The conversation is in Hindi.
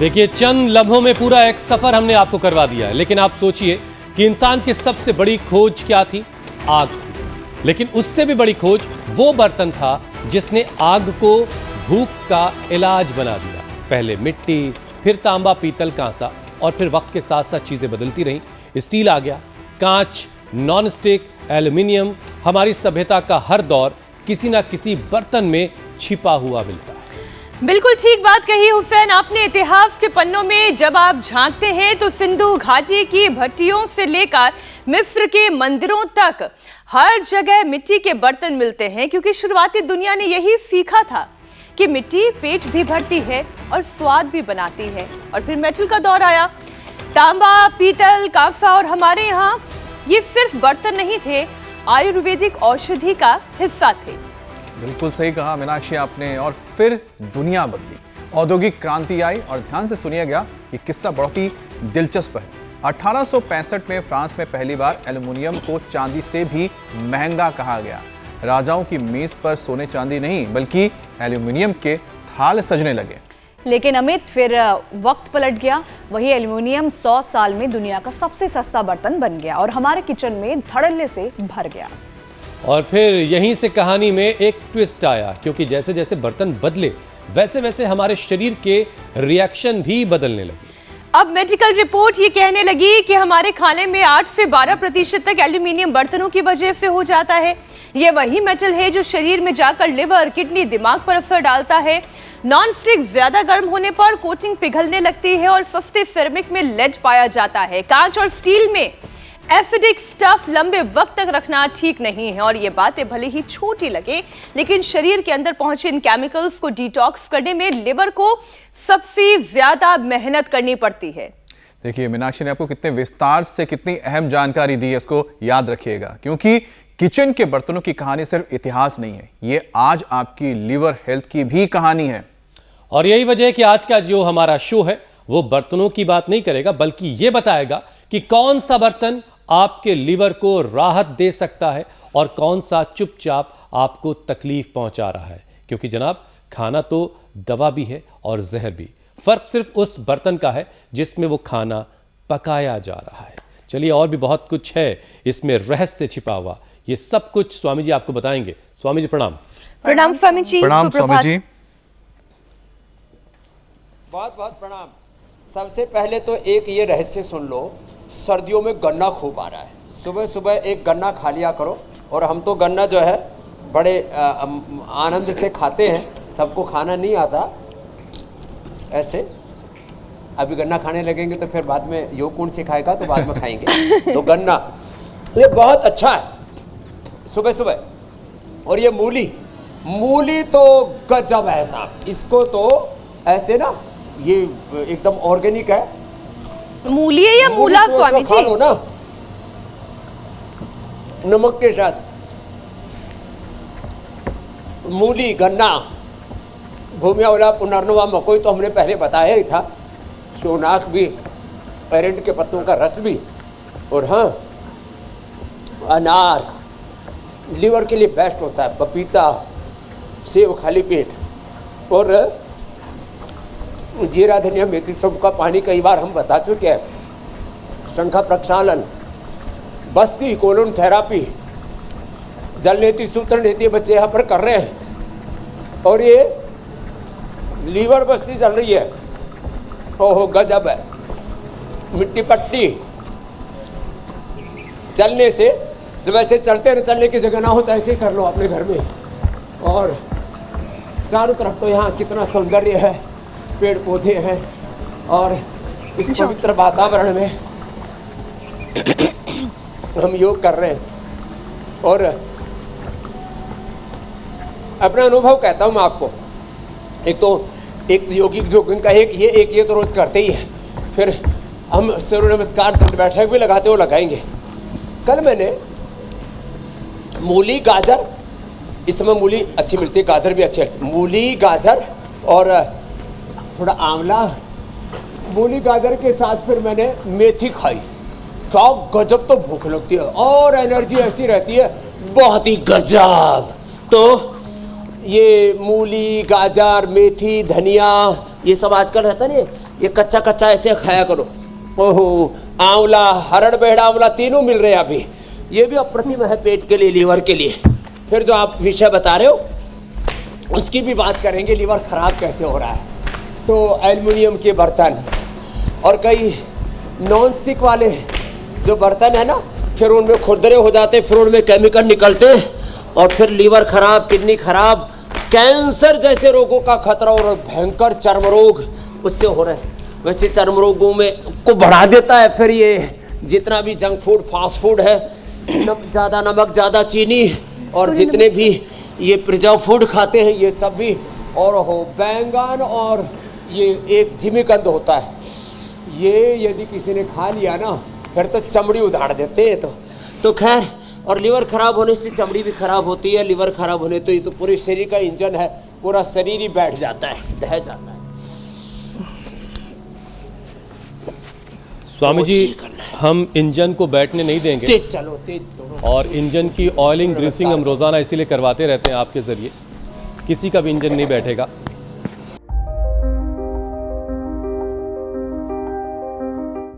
देखिए, चंद लम्हों में पूरा एक सफर हमने आपको करवा दिया है, लेकिन आप सोचिए कि इंसान की सबसे बड़ी खोज क्या थी? आग थी। लेकिन उससे भी बड़ी खोज वो बर्तन था जिसने आग को भूख का इलाज बना दिया। पहले मिट्टी, फिर तांबा, पीतल, कांसा, और फिर वक्त के साथ साथ चीजें बदलती रहीं। स्टील आ गया, कांच, नॉन स्टिक, एल्यूमिनियम। हमारी सभ्यता का हर दौर किसी ना किसी बर्तन में छिपा हुआ मिलता है। बिल्कुल ठीक बात कही हुसैन आपने। इतिहास के पन्नों में जब आप झांकते हैं तो सिंधु घाटी की भट्टियों से लेकर मिस्र के मंदिरों तक हर जगह मिट्टी के बर्तन मिलते हैं, क्योंकि शुरुआती दुनिया ने यही सीखा था कि मिट्टी पेट भी भरती है और स्वाद भी बनाती है। और फिर मेटल का दौर आया। तांबा, पीतल, कांसा, और हमारे यहाँ ये सिर्फ बर्तन नहीं थे, आयुर्वेदिक औषधि का हिस्सा थे। बिल्कुल सही कहा मीनाक्षी आपने। और फिर दुनिया बदली, औद्योगिक क्रांति आई, और ध्यान से सुनिएगा, ये किस्सा बहुत ही दिलचस्प है। 1865 में फ्रांस में पहली बार एल्युमिनियम को चांदी से भी महंगा कहा गया। राजाओं की मेज पर सोने चांदी नहीं बल्कि एल्युमिनियम के थाल सजने लगे। लेकिन अमित, फिर वक्त पलट गया। वही एल्युमिनियम 100 साल में दुनिया का सबसे सस्ता बर्तन बन गया और हमारे किचन में धड़ल्ले से भर गया। और फिर यहीं से कहानी में एक ट्विस्ट आया, क्योंकि जैसे जैसे बर्तन बदले वैसे वैसे हमारे शरीर के रिएक्शन भी बदलने लगे। अब मेडिकल रिपोर्ट ये कहने लगी कि हमारे खाने में 8 से 12% तक एल्यूमिनियम बर्तनों की वजह से हो जाता है। ये वही मेटल है जो शरीर में जाकर लिवर, किडनी, दिमाग पर असर डालता है। नॉन स्टिक ज्यादा गर्म होने पर कोटिंग पिघलने लगती है और सस्ते सिरेमिक में लेड पाया जाता है। कांच और स्टील में एसिडिक स्टफ लंबे वक्त तक रखना ठीक नहीं है। और ये बातें भले ही छोटी लगे, लेकिन शरीर के अंदर पहुंचे इन केमिकल्स को डिटॉक्स करने में लिवर को सबसे ज्यादा मेहनत करनी पड़ती है। देखिए, मीनाक्षी ने आपको कितने विस्तार से कितनी अहम जानकारी दी है, इसको याद रखिएगा, क्योंकि किचन के बर्तनों की कहानी सिर्फ इतिहास नहीं है, ये आज आपकी लिवर हेल्थ की भी कहानी है। और यही वजह है कि आज का जो हमारा शो है वो बर्तनों की बात नहीं करेगा, बल्कि ये बताएगा कि कौन सा बर्तन आपके लिवर को राहत दे सकता है और कौन सा चुपचाप आपको तकलीफ पहुंचा रहा है। क्योंकि जनाब, खाना तो दवा भी है और जहर भी। फर्क सिर्फ उस बर्तन का है जिसमें वो खाना पकाया जा रहा है। चलिए, और भी बहुत कुछ है इसमें रहस्य छिपा हुआ, ये सब कुछ स्वामी जी आपको बताएंगे। स्वामी जी प्रणाम। प्रणाम स्वामी जी। प्रणाम स्वामी जी। बहुत बहुत प्रणाम। सबसे पहले तो एक ये रहस्य सुन लो, सर्दियों में गन्ना खूब आ रहा है। सुबह सुबह एक गन्ना खा लिया करो। और हम तो गन्ना जो है बड़े आनंद से खाते हैं, सबको खाना नहीं आता ऐसे। अभी गन्ना खाने लगेंगे तो फिर बाद में योग कौन सिखाएगा, तो बाद में खाएंगे। तो गन्ना ये बहुत अच्छा है सुबह सुबह। और ये मूली, मूली तो गजब है साहब। इसको तो ऐसे ना, ये एकदम ऑर्गेनिक है। मूली है या मूला स्वामी जी? खा लो ना नमक के साथ। मूली, गन्ना, भूमियावला, पुनर्नवा, मकोई तो हमने पहले बताया ही था। सोनाक भी, पेरेंट के पत्तों का रस भी। और हाँ, अनार लीवर के लिए बेस्ट होता है। पपीता, सेब खाली पेट। और जीरा, धनिया, मेथी, सबका पानी कई बार हम बता चुके हैं। शंखा प्रक्षालन, बस्ती, कोलोन थेरापी, जल नीति, सूत्र नीति बच्चे यहाँ पर कर रहे हैं। और ये लीवर बस्ती चल रही है। ओहो गजब है। मिट्टी पट्टी, चलने से जब ऐसे चलते न, चलने की जगह ना हो तो ऐसे ही कर लो अपने घर में। और चारों तरफ तो यहाँ कितना सौंदर्य है, पेड़ पौधे हैं। और इस पवित्र वातावरण में हम योग कर रहे हैं। और अपना अनुभव कहता हूँ मैं आपको। एक योगी जो इनका एक ये तो रोज करते ही है। फिर हम सूर्य नमस्कार, दंड बैठक भी लगाते हो, लगाएंगे। कल मैंने मूली, गाजर, इस समय मूली अच्छी मिलती है, गाजर भी अच्छे। मूली, गाजर और थोड़ा आंवला, मूली गाजर के साथ फिर मैंने मेथी खाई। क्या गजब, तो भूख लगती है और एनर्जी ऐसी रहती है, बहुत ही गजब। तो ये मूली, गाजर, मेथी, धनिया, ये सब आजकल रहता नहीं, ये कच्चा कच्चा ऐसे खाया करो। ओहो, आंवला, हरड़ बेहड़ा आंवला तीनों मिल रहे हैं अभी, ये भी अप्रतिम है पेट के लिए, लीवर के लिए। फिर जो आप विषय बता रहे हो उसकी भी बात करेंगे, लीवर खराब कैसे हो रहा है। तो एल्युमिनियम के बर्तन और कई नॉन स्टिक वाले जो बर्तन है ना, फिर उनमें खुरदरे हो जाते, फिर उनमें केमिकल निकलते और फिर लीवर खराब, किडनी खराब, कैंसर जैसे रोगों का खतरा और भयंकर चर्म रोग उससे हो रहे हैं। वैसे चर्म रोगों में को बढ़ा देता है फिर ये जितना भी जंक फूड, फास्ट फूड है, ज़्यादा नमक, ज़्यादा चीनी और जितने भी ये प्रिजर्व फूड खाते हैं ये सब भी, और हो बैंगन, और ये एक जिमीकंद होता है, ये यदि किसी ने खा लिया ना फिर तो चमड़ी उधाड़ देते हैं। तो खैर, और लीवर खराब होने से चमड़ी भी खराब होती है, लीवर खराब होने तो ये तो पूरे शरीर का इंजन है, पूरा शरीर ही बैठ जाता है, ढह जाता है। स्वामी जी, हम इंजन को बैठने नहीं देंगे, तेज चलो, तेज दोनों। और इंजन की ऑयलिंग ग्रीसिंग हम रोज़ाना इसीलिए करवाते रहते हैं आपके ज़रिए, किसी का भी इंजन नहीं बैठेगा।